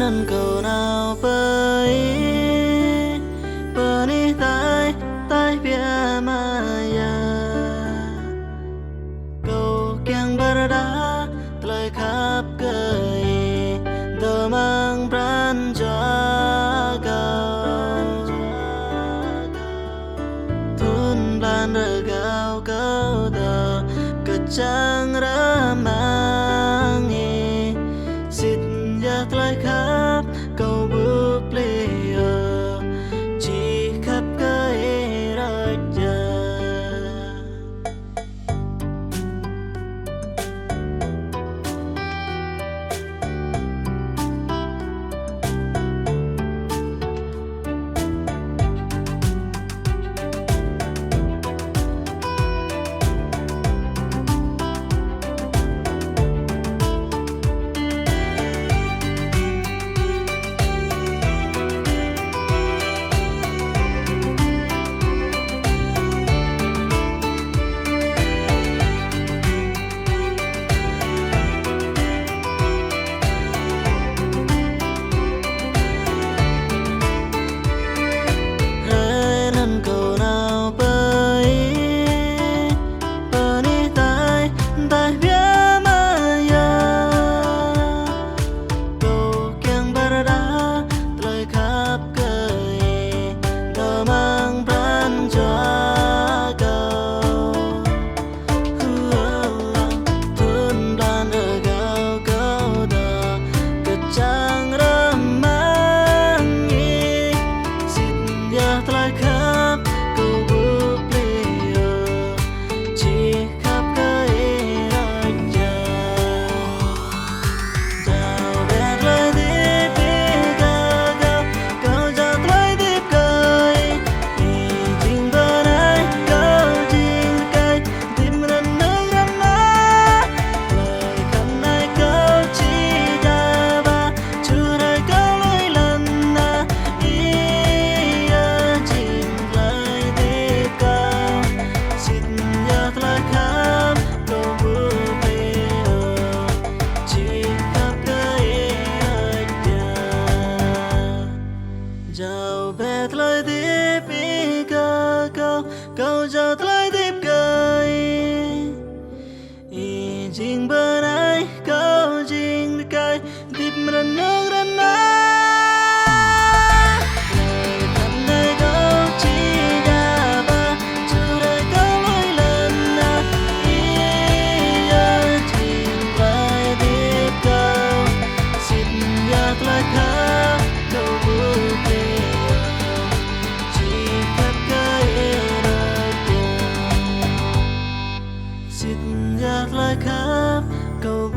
nan cầu nào bơi bơi tai tai bia maya cầu kiang berada telah khắp cây đờ mang pran jaga thun plan regao kau đờ kecang ramangi sit ya telah khắp cầu bước lìa chỉ khắp cây rơi giờ Chào bé lại tiếp đi ca cao cao chào lại tiếp cây y chính bên ai cao chính cây tiếp mình nước đến ai khắp cầu